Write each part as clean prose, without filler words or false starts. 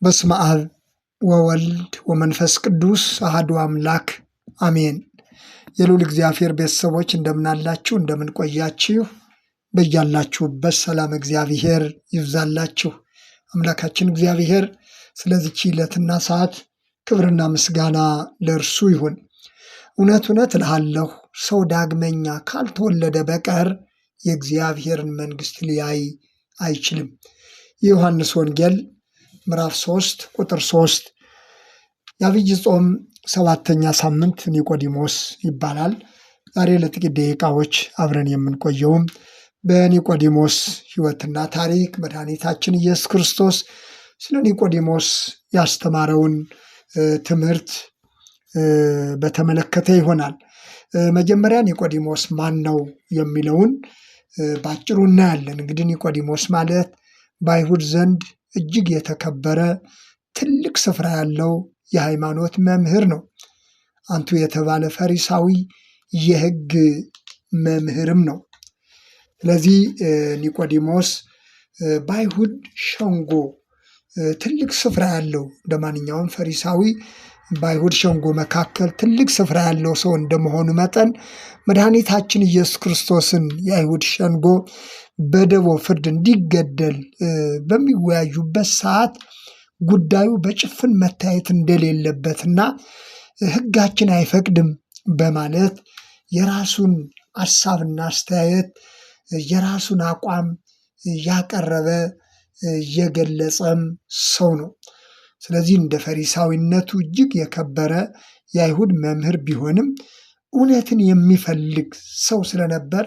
በስመ አብ ወወልድ ወመንፈስ ቅዱስ አሐዱ አምላክ አሜን። የልዑል እግዚአብሔር ቤተሰቦች እንደምናላችሁ እንደምንቆያችሁ በያላችሁበት ሰላም እግዚአብሔር ይብዛላችሁ። አምላካችን እግዚአብሔር ስለዚህች ዕለትና ሰዓት ክብርና ምስጋና ለእርሱ ይሁን። እውነት እውነት እልሃለሁ ሰው ዳግመኛ ካልተወለደ በቀር የእግዚአብሔርን መንግሥት ሊያይ አይችልም። የዮሐንስ ወንጌል ምዕራፍ 3 ቁጥር 3 የዐቢይ ጾም 7ኛ ሳምንት ኒቆዲሞስ ይባላል። ዛሬ ለጥቂት ደቂቃዎች አብረን የምንቆየውም በኒቆዲሞስ ሕይወትና ታሪክ መድኃኒታችን ኢየሱስ ክርስቶስ ስለ ኒቆዲሞስ ያስተማረውን ትምህርት በተመለከተ ይሆናል። መጀመሪያ ኒቆዲሞስ ማን ነው የሚለውን ባጭሩ እናያለን። እንግዲህ ኒቆዲሞስ ማለት በአይሁድ ዘንድ እጅግ የተከበረ ትልቅ ስፍራ ያለው የሃይማኖት መምህር ነው። አንቱ የተባለ ፈሪሳዊ የሕግ መምህርም ነው። ስለዚህ ኒቆዲሞስ በአይሁድ ሸንጎ ትልቅ ስፍራ ያለው እንደ ማንኛውም ፈሪሳዊ በአይሁድ ሸንጎ መካከል ትልቅ ስፍራ ያለው ሰው እንደመሆኑ መጠን መድኃኒታችን ኢየሱስ ክርስቶስን የአይሁድ ሸንጎ በደቦ ፍርድ እንዲገደል በሚወያዩበት ሰዓት ጉዳዩ በጭፍን መታየት እንደሌለበትና ሕጋችን አይፈቅድም በማለት የራሱን ሐሳብና አስተያየት የራሱን አቋም ያቀረበ የገለጸም ሰው ነው። ስለዚህ እንደ ፈሪሳዊነቱ እጅግ የከበረ የአይሁድ መምህር ቢሆንም እውነትን የሚፈልግ ሰው ስለነበር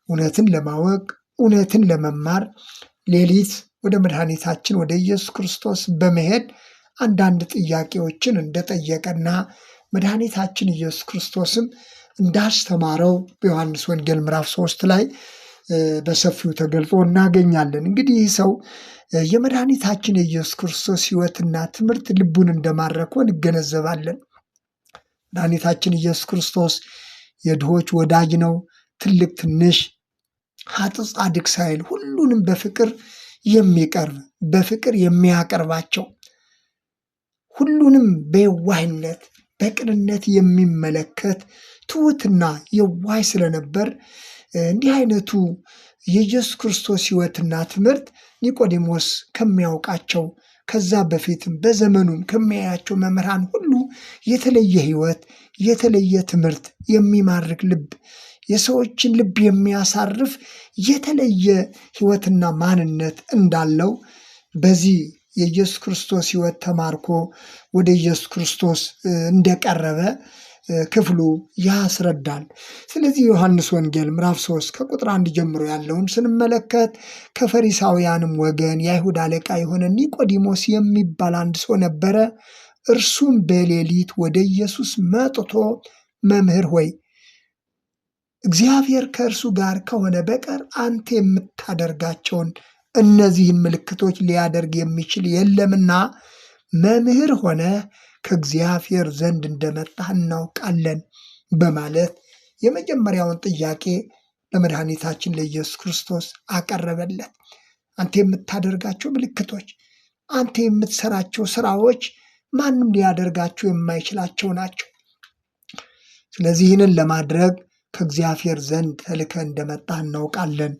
እውነትን ለማወቅ እውነትን ለመማር ሌሊት ወደ መድኃኒታችን ወደ ኢየሱስ ክርስቶስ በመሄድ አንዳንድ ጥያቄዎችን እንደጠየቀና መድኃኒታችን ኢየሱስ ክርስቶስም እንዳስተማረው በዮሐንስ ወንጌል ምዕራፍ 3 ላይ በሰፊው ተገልጾ እናገኛለን። እንግዲህ ይህ ሰው የመድኃኒታችን የኢየሱስ ክርስቶስ ሕይወትና ትምህርት ልቡን እንደማረከው እንገነዘባለን። መድኃኒታችን ኢየሱስ ክርስቶስ የድሆች ወዳጅ ነው። ትልቅ ትንሽ፣ ኃጥእ ጻድቅ ሳይል ሁሉንም በፍቅር የሚቀርብ በፍቅር የሚያቀርባቸው ሁሉንም በየዋህነት በቅንነት የሚመለከት ትሑትና የዋህ ስለነበር እንዲህ አይነቱ የኢየሱስ ክርስቶስ ሕይወትና ትምህርት ኒቆዲሞስ ከሚያውቃቸው ከዛ በፊትም በዘመኑም ከሚያያቸው መምህራን ሁሉ የተለየ ሕይወት የተለየ ትምህርት የሚማርክ ልብ የሰዎችን ልብ የሚያሳርፍ የተለየ ሕይወትና ማንነት እንዳለው በዚህ የኢየሱስ ክርስቶስ ሕይወት ተማርኮ ወደ ኢየሱስ ክርስቶስ እንደቀረበ ክፍሉ ያስረዳል። ስለዚህ ዮሐንስ ወንጌል ምዕራፍ 3 ከቁጥር 1 ጀምሮ ያለውን ስንመለከት ከፈሪሳውያንም ወገን የአይሁድ አለቃ የሆነ ኒቆዲሞስ የሚባል አንድ ሰው ነበረ። እርሱም በሌሊት ወደ ኢየሱስ መጥቶ መምህር ሆይ እግዚአብሔር ከእርሱ ጋር ከሆነ በቀር አንተ የምታደርጋቸውን እነዚህን ምልክቶች ሊያደርግ የሚችል የለምና መምህር ሆነ ከእግዚአብሔር ዘንድ እንደመጣህ እናውቃለን በማለት የመጀመሪያውን ጥያቄ ለመድኃኒታችን ለኢየሱስ ክርስቶስ አቀረበለት። አንተ የምታደርጋቸው ምልክቶች፣ አንተ የምትሰራቸው ስራዎች ማንም ሊያደርጋቸው የማይችላቸው ናቸው። ስለዚህ ይህንን ለማድረግ ከእግዚአብሔር ዘንድ ተልከህ እንደመጣህ እናውቃለን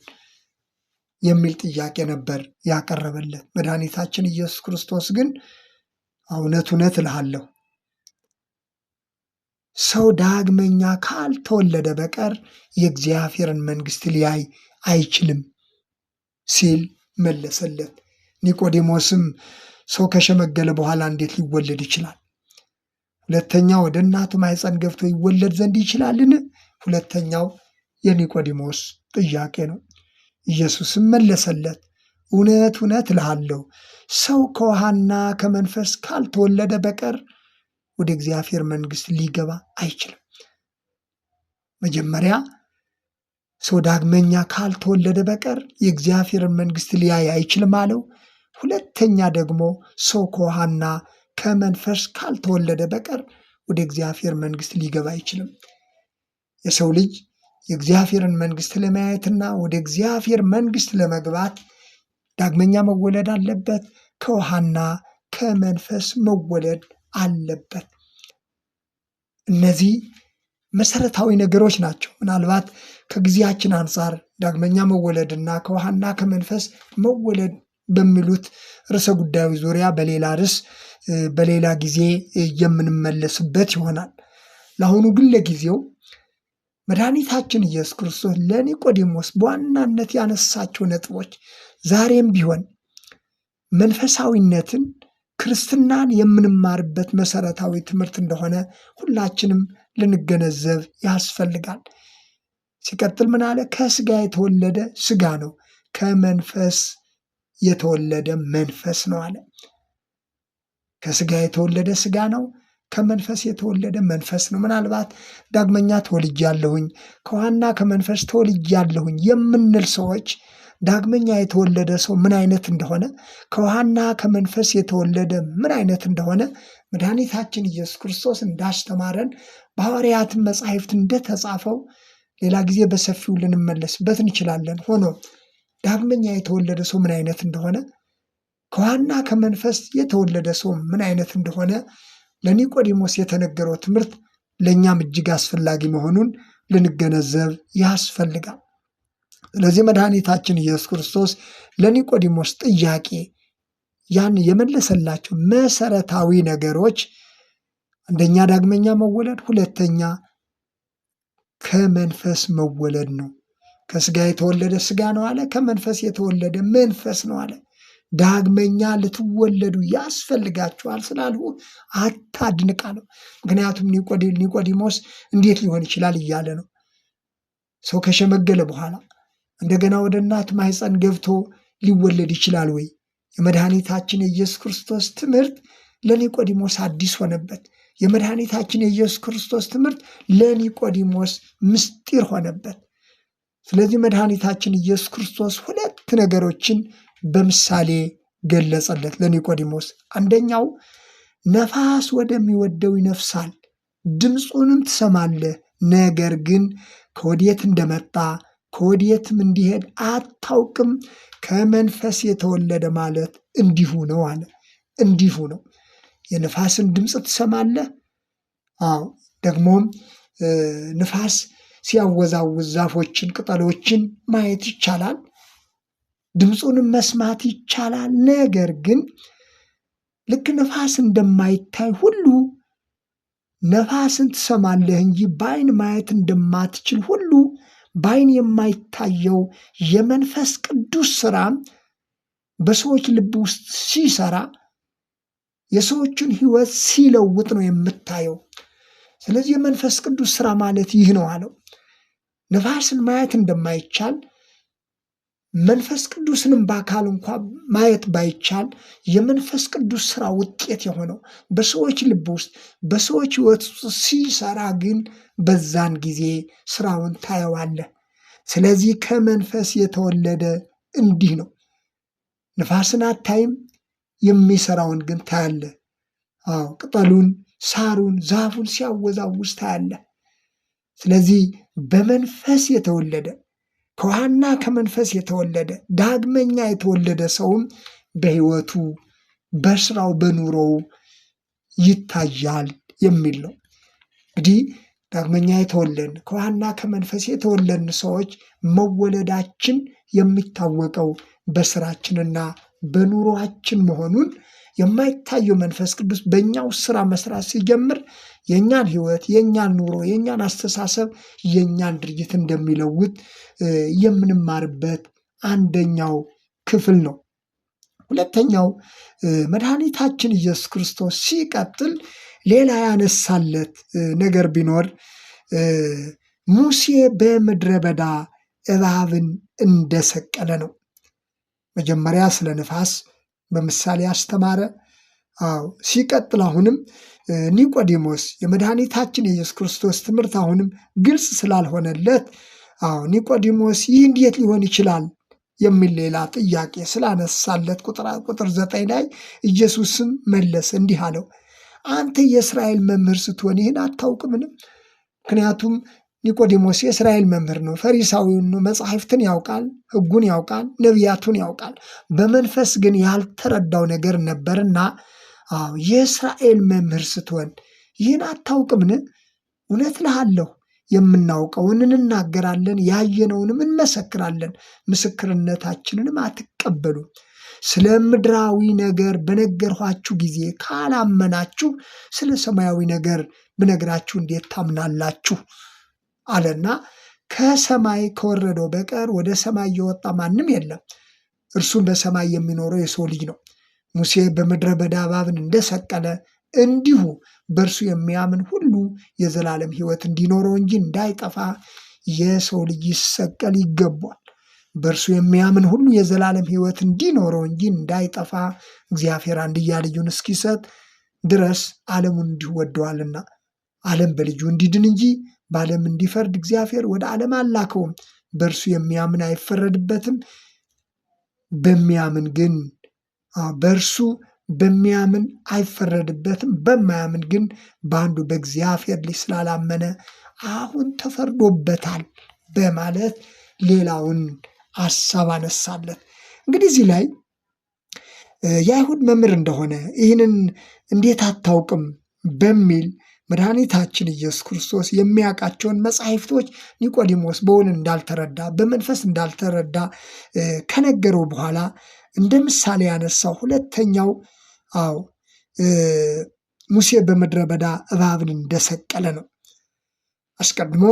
የሚል ጥያቄ ነበር ያቀረበለት። መድኃኒታችን ኢየሱስ ክርስቶስ ግን እውነት እውነት እልሃለሁ ሰው ዳግመኛ ካልተወለደ በቀር የእግዚአብሔርን መንግሥት ሊያይ አይችልም ሲል መለሰለት። ኒቆዲሞስም ሰው ከሸመገለ በኋላ እንዴት ሊወለድ ይችላል? ሁለተኛ ወደ እናቱ ማኅፀን ገብቶ ይወለድ ዘንድ ይችላልን? ሁለተኛው የኒቆዲሞስ ጥያቄ ነው። ኢየሱስም መለሰለት፣ እውነት እውነት እልሃለሁ ሰው ከውሃና ከመንፈስ ካልተወለደ በቀር ወደ እግዚአብሔር መንግሥት ሊገባ አይችልም። መጀመሪያ ሰው ዳግመኛ ካልተወለደ በቀር የእግዚአብሔርን መንግሥት ሊያይ አይችልም አለው። ሁለተኛ ደግሞ ሰው ከውሃና ከመንፈስ ካልተወለደ በቀር ወደ እግዚአብሔር መንግሥት ሊገባ አይችልም። የሰው ልጅ የእግዚአብሔርን መንግሥት ለማየትና ወደ እግዚአብሔር መንግሥት ለመግባት ዳግመኛ መወለድ አለበት። ከውሃና ከመንፈስ መወለድ አለበት። እነዚህ መሰረታዊ ነገሮች ናቸው። ምናልባት ከጊዜያችን አንጻር ዳግመኛ መወለድና ከውሃና ከመንፈስ መወለድ በሚሉት ርዕሰ ጉዳዮች ዙሪያ በሌላ ርዕስ በሌላ ጊዜ የምንመለስበት ይሆናል። ለአሁኑ ግን ለጊዜው መድኃኒታችን ኢየሱስ ክርስቶስ ለኒቆዲሞስ በዋናነት ያነሳቸው ነጥቦች ዛሬም ቢሆን መንፈሳዊነትን ክርስትናን የምንማርበት መሰረታዊ ትምህርት እንደሆነ ሁላችንም ልንገነዘብ ያስፈልጋል። ሲቀጥል ምን አለ? ከስጋ የተወለደ ስጋ ነው፣ ከመንፈስ የተወለደ መንፈስ ነው አለ። ከስጋ የተወለደ ስጋ ነው፣ ከመንፈስ የተወለደ መንፈስ ነው። ምናልባት ዳግመኛ ተወልጃለሁኝ ከውሃና ከመንፈስ ተወልጃለሁኝ የምንል ሰዎች ዳግመኛ የተወለደ ሰው ምን አይነት እንደሆነ ከውሃና ከመንፈስ የተወለደ ምን አይነት እንደሆነ መድኃኒታችን ኢየሱስ ክርስቶስ እንዳስተማረን በሐዋርያትን መጻሕፍት እንደተጻፈው ሌላ ጊዜ በሰፊው ልንመለስበት እንችላለን። ሆኖ ዳግመኛ የተወለደ ሰው ምን አይነት እንደሆነ ከውሃና ከመንፈስ የተወለደ ሰው ምን አይነት እንደሆነ ለኒቆዲሞስ የተነገረው ትምህርት ለእኛም እጅግ አስፈላጊ መሆኑን ልንገነዘብ ያስፈልጋል። ስለዚህ መድኃኒታችን ኢየሱስ ክርስቶስ ለኒቆዲሞስ ጥያቄ ያን የመለሰላቸው መሰረታዊ ነገሮች አንደኛ ዳግመኛ መወለድ፣ ሁለተኛ ከመንፈስ መወለድ ነው። ከስጋ የተወለደ ስጋ ነው አለ፣ ከመንፈስ የተወለደ መንፈስ ነው አለ። ዳግመኛ ልትወለዱ ያስፈልጋችኋል ስላልሁ አታድንቅ አለው። ምክንያቱም ኒቆዲሞስ እንዴት ሊሆን ይችላል እያለ ነው። ሰው ከሸመገለ በኋላ እንደገና ወደ እናት ማኅፀን ገብቶ ሊወለድ ይችላል ወይ? የመድኃኒታችን የኢየሱስ ክርስቶስ ትምህርት ለኒቆዲሞስ አዲስ ሆነበት። የመድኃኒታችን የኢየሱስ ክርስቶስ ትምህርት ለኒቆዲሞስ ምስጢር ሆነበት። ስለዚህ መድኃኒታችን ኢየሱስ ክርስቶስ ሁለት ነገሮችን በምሳሌ ገለጸለት ለኒቆዲሞስ። አንደኛው ነፋስ ወደሚወደው ይነፍሳል፣ ድምፁንም ትሰማለህ፣ ነገር ግን ከወዴት እንደመጣ ከወዴትም እንዲሄድ አታውቅም። ከመንፈስ የተወለደ ማለት እንዲሁ ነው አለ። እንዲሁ ነው። የነፋስን ድምፅ ትሰማለህ። አዎ፣ ደግሞም ንፋስ ሲያወዛውዝ ዛፎችን፣ ቅጠሎችን ማየት ይቻላል፣ ድምፁንም መስማት ይቻላል። ነገር ግን ልክ ነፋስ እንደማይታይ ሁሉ ነፋስን ትሰማለህ እንጂ በዓይን ማየት እንደማትችል ሁሉ በዓይን የማይታየው የመንፈስ ቅዱስ ስራ በሰዎች ልብ ውስጥ ሲሰራ የሰዎችን ሕይወት ሲለውጥ ነው የምታየው። ስለዚህ የመንፈስ ቅዱስ ስራ ማለት ይህ ነው አለው። ነፋስን ማየት እንደማይቻል መንፈስ ቅዱስንም በአካል እንኳ ማየት ባይቻል የመንፈስ ቅዱስ ስራ ውጤት የሆነው በሰዎች ልብ ውስጥ በሰዎች ሕይወት ውስጥ ሲሰራ ግን በዛን ጊዜ ስራውን ታየዋለህ። ስለዚህ ከመንፈስ የተወለደ እንዲህ ነው። ነፋስን አታይም፣ የሚሰራውን ግን ታያለህ። አዎ፣ ቅጠሉን፣ ሳሩን፣ ዛፉን ሲያወዛውዝ ታያለህ። ስለዚህ በመንፈስ የተወለደ ከውሃና ከመንፈስ የተወለደ ዳግመኛ የተወለደ ሰውም በሕይወቱ በስራው በኑሮው ይታያል የሚል ነው። እንግዲህ ዳግመኛ የተወለድን ከውሃና ከመንፈስ የተወለድን ሰዎች መወለዳችን የሚታወቀው በስራችንና በኑሮአችን መሆኑን የማይታየው መንፈስ ቅዱስ በእኛው ስራ መስራት ሲጀምር የእኛን ሕይወት፣ የእኛን ኑሮ፣ የእኛን አስተሳሰብ፣ የእኛን ድርጊት እንደሚለውጥ የምንማርበት አንደኛው ክፍል ነው። ሁለተኛው መድኃኒታችን ኢየሱስ ክርስቶስ ሲቀጥል ሌላ ያነሳለት ነገር ቢኖር ሙሴ በምድረ በዳ እባብን እንደሰቀለ ነው። መጀመሪያ ስለ ነፋስ በምሳሌ አስተማረ። አዎ፣ ሲቀጥል አሁንም ኒቆዲሞስ የመድኃኒታችን የኢየሱስ ክርስቶስ ትምህርት አሁንም ግልጽ ስላልሆነለት ኒቆዲሞስ ይህ እንዴት ሊሆን ይችላል የሚል ሌላ ጥያቄ ስላነሳለት ቁጥር 9 ላይ ኢየሱስም መለሰ እንዲህ አለው፣ አንተ የእስራኤል መምህር ስትሆን ይህን አታውቅምን? ምክንያቱም ኒቆዲሞስ የእስራኤል መምህር ነው፣ ፈሪሳዊውን ነው፣ መጻሕፍትን ያውቃል፣ ሕጉን ያውቃል፣ ነቢያቱን ያውቃል። በመንፈስ ግን ያልተረዳው ነገር ነበርና የእስራኤል መምህር ስትሆን ይህን አታውቅምን? እውነት እልሃለሁ የምናውቀውን እንናገራለን፣ ያየነውንም እንመሰክራለን፣ ምስክርነታችንንም አትቀበሉም። ስለ ምድራዊ ነገር በነገርኋችሁ ጊዜ ካላመናችሁ ስለ ሰማያዊ ነገር ብነግራችሁ እንዴት ታምናላችሁ? አለና ከሰማይ ከወረደው በቀር ወደ ሰማይ የወጣ ማንም የለም፣ እርሱም በሰማይ የሚኖረው የሰው ልጅ ነው። ሙሴ በምድረ በዳ እባብን እንደሰቀለ እንዲሁ በእርሱ የሚያምን ሁሉ የዘላለም ሕይወት እንዲኖረው እንጂ እንዳይጠፋ የሰው ልጅ ይሰቀል ይገባል። በእርሱ የሚያምን ሁሉ የዘላለም ሕይወት እንዲኖረው እንጂ እንዳይጠፋ እግዚአብሔር አንድያ ልጁን እስኪሰጥ ድረስ ዓለሙን እንዲሁ ወደዋልና። ዓለም በልጁ እንዲድን እንጂ በዓለም እንዲፈርድ እግዚአብሔር ወደ ዓለም አላከውም። በእርሱ የሚያምን አይፈረድበትም። በእርሱ በሚያምን አይፈረድበትም። በማያምን ግን በአንዱ በእግዚአብሔር ልጅ ስላላመነ አሁን ተፈርዶበታል በማለት ሌላውን ሐሳብ አነሳለት። እንግዲህ እዚህ ላይ የአይሁድ መምህር እንደሆነ ይህንን እንዴት አታውቅም በሚል መድኃኒታችን ኢየሱስ ክርስቶስ የሚያውቃቸውን መጻሕፍቶች ኒቆዲሞስ በውል እንዳልተረዳ በመንፈስ እንዳልተረዳ ከነገረው በኋላ እንደ ምሳሌ ያነሳው ሁለተኛው ሙሴ በምድረ በዳ እባብን እንደሰቀለ ነው። አስቀድሞ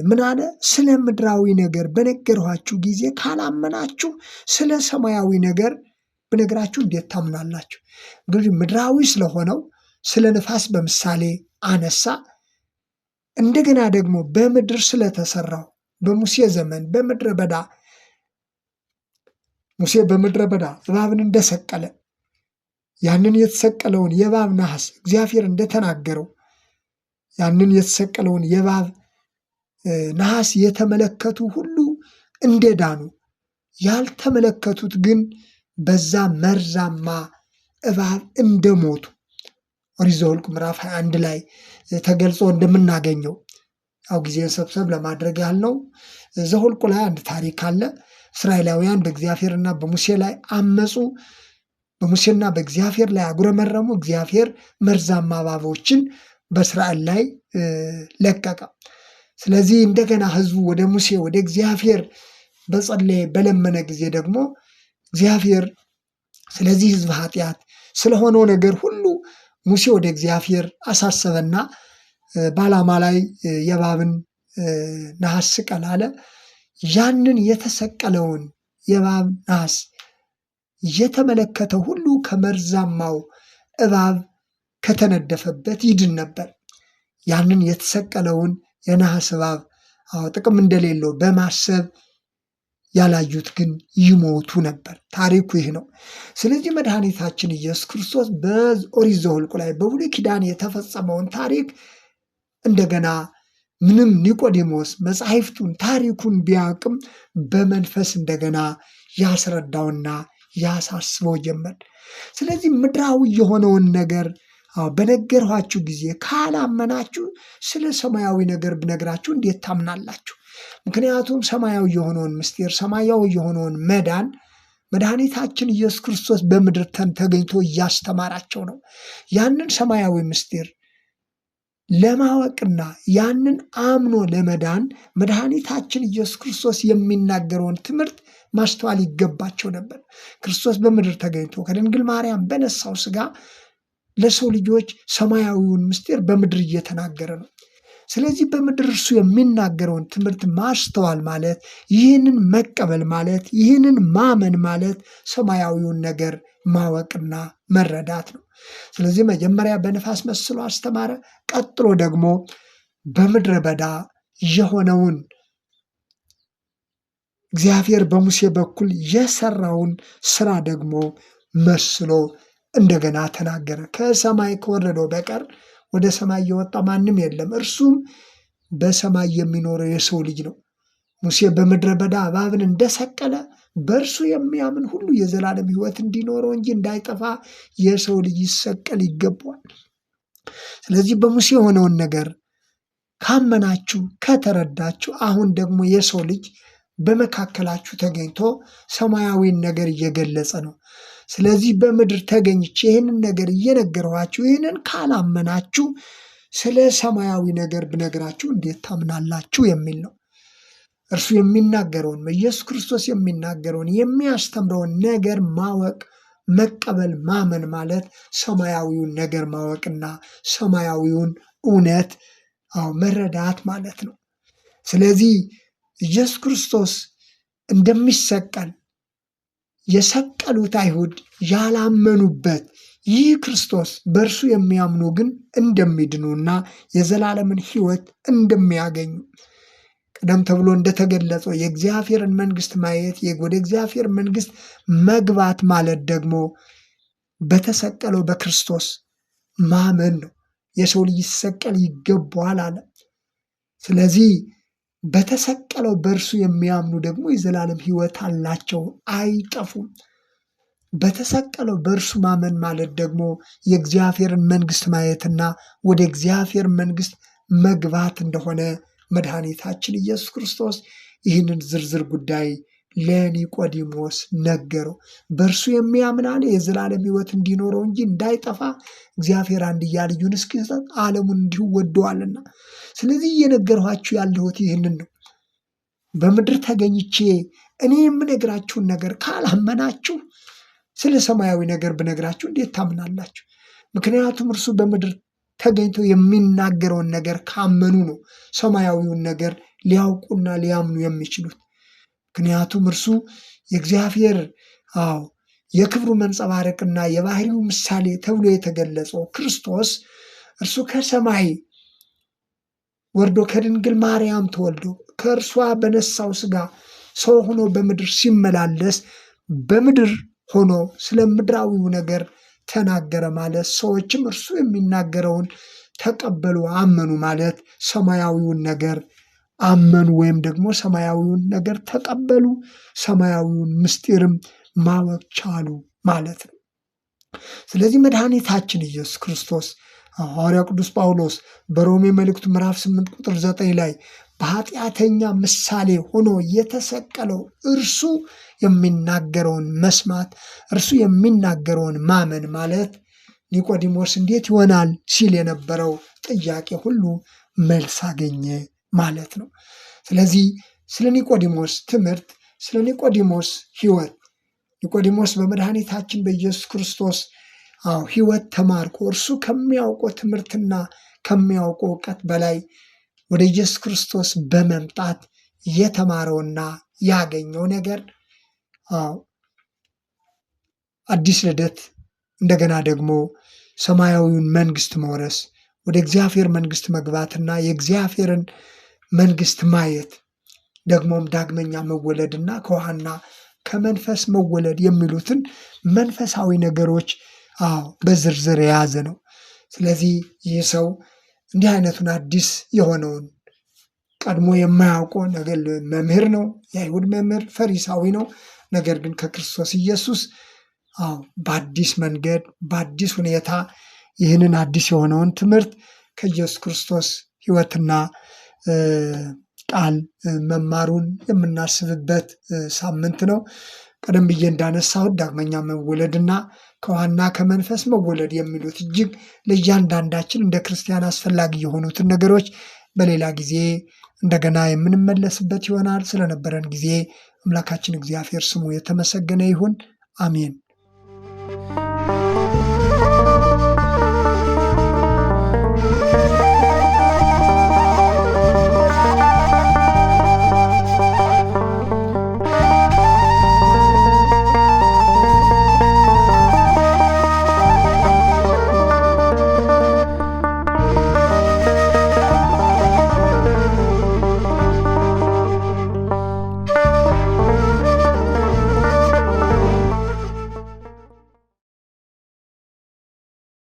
ምን አለ? ስለ ምድራዊ ነገር በነገርኋችሁ ጊዜ ካላመናችሁ ስለ ሰማያዊ ነገር ብነግራችሁ እንዴት ታምናላችሁ? እንግዲህ ምድራዊ ስለሆነው ስለ ነፋስ በምሳሌ አነሳ። እንደገና ደግሞ በምድር ስለተሰራው በሙሴ ዘመን በምድረ በዳ ሙሴ በምድረ በዳ እባብን እንደሰቀለ ያንን የተሰቀለውን የእባብ ነሐስ እግዚአብሔር እንደተናገረው ያንን የተሰቀለውን የእባብ ነሐስ የተመለከቱ ሁሉ እንደዳኑ፣ ያልተመለከቱት ግን በዛ መርዛማ እባብ እንደሞቱ ኦሪት ዘኍልቍ ምዕራፍ 21 ላይ ተገልጾ እንደምናገኘው ያው ጊዜን ሰብሰብ ለማድረግ ያህል ነው። ዘኍልቍ ላይ አንድ ታሪክ አለ። እስራኤላውያን በእግዚአብሔርና በሙሴ ላይ አመፁ። በሙሴና በእግዚአብሔር ላይ አጉረመረሙ። እግዚአብሔር መርዛማ እባቦችን በእስራኤል ላይ ለቀቀ። ስለዚህ እንደገና ሕዝቡ ወደ ሙሴ ወደ እግዚአብሔር በጸለየ በለመነ ጊዜ ደግሞ እግዚአብሔር ስለዚህ ሕዝብ ኃጢአት ስለሆነው ነገር ሁሉ ሙሴ ወደ እግዚአብሔር አሳሰበና በዓላማ ላይ የእባብን ነሐስ ስቀል አለ። ያንን የተሰቀለውን የእባብ ነሐስ የተመለከተው ሁሉ ከመርዛማው እባብ ከተነደፈበት ይድን ነበር። ያንን የተሰቀለውን የነሐስ እባብ ጥቅም እንደሌለው በማሰብ ያላዩት ግን ይሞቱ ነበር። ታሪኩ ይህ ነው። ስለዚህ መድኃኒታችን ኢየሱስ ክርስቶስ በኦሪት ዘኍልቍ ላይ በብሉይ ኪዳን የተፈጸመውን ታሪክ እንደገና ምንም ኒቆዲሞስ መጻሕፍቱን ታሪኩን ቢያውቅም በመንፈስ እንደገና ያስረዳውና ያሳስበው ጀመር። ስለዚህ ምድራዊ የሆነውን ነገር በነገርኋችሁ ጊዜ ካላመናችሁ ስለ ሰማያዊ ነገር ብነግራችሁ እንዴት ታምናላችሁ? ምክንያቱም ሰማያዊ የሆነውን ምስጢር ሰማያዊ የሆነውን መዳን መድኃኒታችን ኢየሱስ ክርስቶስ በምድር ተገኝቶ እያስተማራቸው ነው። ያንን ሰማያዊ ምስጢር ለማወቅና ያንን አምኖ ለመዳን መድኃኒታችን ኢየሱስ ክርስቶስ የሚናገረውን ትምህርት ማስተዋል ይገባቸው ነበር። ክርስቶስ በምድር ተገኝቶ ከድንግል ማርያም በነሳው ሥጋ ለሰው ልጆች ሰማያዊውን ምስጢር በምድር እየተናገረ ነው። ስለዚህ በምድር እርሱ የሚናገረውን ትምህርት ማስተዋል ማለት ይህንን መቀበል ማለት ይህንን ማመን ማለት ሰማያዊውን ነገር ማወቅና መረዳት ነው። ስለዚህ መጀመሪያ በነፋስ መስሎ አስተማረ። ቀጥሎ ደግሞ በምድረ በዳ የሆነውን እግዚአብሔር በሙሴ በኩል የሰራውን ስራ ደግሞ መስሎ እንደገና ተናገረ። ከሰማይ ከወረደው በቀር ወደ ሰማይ የወጣ ማንም የለም፣ እርሱም በሰማይ የሚኖረው የሰው ልጅ ነው። ሙሴ በምድረ በዳ እባብን እንደሰቀለ በእርሱ የሚያምን ሁሉ የዘላለም ሕይወት እንዲኖረው እንጂ እንዳይጠፋ የሰው ልጅ ይሰቀል ይገባዋል። ስለዚህ በሙሴ የሆነውን ነገር ካመናችሁ ከተረዳችሁ፣ አሁን ደግሞ የሰው ልጅ በመካከላችሁ ተገኝቶ ሰማያዊን ነገር እየገለጸ ነው። ስለዚህ በምድር ተገኝቼ ይህንን ነገር እየነገርኋችሁ ይህንን ካላመናችሁ ስለ ሰማያዊ ነገር ብነግራችሁ እንዴት ታምናላችሁ የሚል ነው። እርሱ የሚናገረውን ኢየሱስ ክርስቶስ የሚናገረውን የሚያስተምረውን ነገር ማወቅ፣ መቀበል፣ ማመን ማለት ሰማያዊውን ነገር ማወቅና ሰማያዊውን እውነት መረዳት ማለት ነው። ስለዚህ ኢየሱስ ክርስቶስ እንደሚሰቀል የሰቀሉት አይሁድ ያላመኑበት ይህ ክርስቶስ በእርሱ የሚያምኑ ግን እንደሚድኑና የዘላለምን ሕይወት እንደሚያገኙ ቀደም ተብሎ እንደተገለጸው የእግዚአብሔርን መንግስት ማየት ወደ እግዚአብሔር መንግስት መግባት ማለት ደግሞ በተሰቀለው በክርስቶስ ማመን ነው። የሰው ልጅ ሲሰቀል ይገባዋል አለ። ስለዚህ በተሰቀለው በእርሱ የሚያምኑ ደግሞ የዘላለም ሕይወት አላቸው፣ አይጠፉም። በተሰቀለው በእርሱ ማመን ማለት ደግሞ የእግዚአብሔርን መንግስት ማየትና ወደ እግዚአብሔር መንግስት መግባት እንደሆነ መድኃኒታችን ኢየሱስ ክርስቶስ ይህንን ዝርዝር ጉዳይ ለኒቆዲሞስ ነገረው። በእርሱ የሚያምን አለ የዘላለም ሕይወት እንዲኖረው እንጂ እንዳይጠፋ እግዚአብሔር አንድያ ልጁን እስኪሰጥ ዓለሙን እንዲሁ ወዶአልና። ስለዚህ እየነገርኋችሁ ያለሁት ይህንን ነው። በምድር ተገኝቼ እኔ የምነግራችሁን ነገር ካላመናችሁ ስለ ሰማያዊ ነገር ብነግራችሁ እንዴት ታምናላችሁ? ምክንያቱም እርሱ በምድር ተገኝቶ የሚናገረውን ነገር ካመኑ ነው ሰማያዊውን ነገር ሊያውቁና ሊያምኑ የሚችሉት። ምክንያቱም እርሱ የእግዚአብሔር የክብሩ መንጸባረቅና የባህሪው ምሳሌ ተብሎ የተገለጸው ክርስቶስ እርሱ ከሰማይ ወርዶ ከድንግል ማርያም ተወልዶ ከእርሷ በነሳው ሥጋ ሰው ሆኖ በምድር ሲመላለስ በምድር ሆኖ ስለ ምድራዊው ነገር ተናገረ ማለት ሰዎችም እርሱ የሚናገረውን ተቀበሉ፣ አመኑ ማለት ሰማያዊውን ነገር አመኑ ወይም ደግሞ ሰማያዊውን ነገር ተቀበሉ፣ ሰማያዊውን ምስጢርም ማወቅ ቻሉ ማለት ነው። ስለዚህ መድኃኒታችን ኢየሱስ ክርስቶስ ሐዋርያው ቅዱስ ጳውሎስ በሮሜ መልእክቱ ምዕራፍ 8 ቁጥር 9 ላይ በኃጢአተኛ ምሳሌ ሆኖ የተሰቀለው እርሱ የሚናገረውን መስማት፣ እርሱ የሚናገረውን ማመን ማለት ኒቆዲሞስ እንዴት ይሆናል ሲል የነበረው ጥያቄ ሁሉ መልስ አገኘ ማለት ነው። ስለዚህ ስለ ኒቆዲሞስ ትምህርት፣ ስለ ኒቆዲሞስ ሕይወት ኒቆዲሞስ በመድኃኒታችን በኢየሱስ ክርስቶስ ሕይወት ተማርኮ እርሱ ከሚያውቀው ትምህርትና ከሚያውቀው እውቀት በላይ ወደ ኢየሱስ ክርስቶስ በመምጣት የተማረውና ያገኘው ነገር አዲስ ልደት፣ እንደገና ደግሞ ሰማያዊውን መንግስት መውረስ፣ ወደ እግዚአብሔር መንግስት መግባትና የእግዚአብሔርን መንግስት ማየት፣ ደግሞም ዳግመኛ መወለድና ከውሃና ከመንፈስ መወለድ የሚሉትን መንፈሳዊ ነገሮች በዝርዝር የያዘ ነው። ስለዚህ ይህ ሰው እንዲህ አይነቱን አዲስ የሆነውን ቀድሞ የማያውቀው ነገር መምህር ነው፣ የአይሁድ መምህር ፈሪሳዊ ነው። ነገር ግን ከክርስቶስ ኢየሱስ በአዲስ መንገድ በአዲስ ሁኔታ ይህንን አዲስ የሆነውን ትምህርት ከኢየሱስ ክርስቶስ ሕይወትና ቃል መማሩን የምናስብበት ሳምንት ነው። ቀደም ብዬ እንዳነሳሁት ዳግመኛ መወለድና ከውሃና ከመንፈስ መወለድ የሚሉት እጅግ ለእያንዳንዳችን እንደ ክርስቲያን አስፈላጊ የሆኑትን ነገሮች በሌላ ጊዜ እንደገና የምንመለስበት ይሆናል። ስለነበረን ጊዜ አምላካችን እግዚአብሔር ስሙ የተመሰገነ ይሁን። አሜን።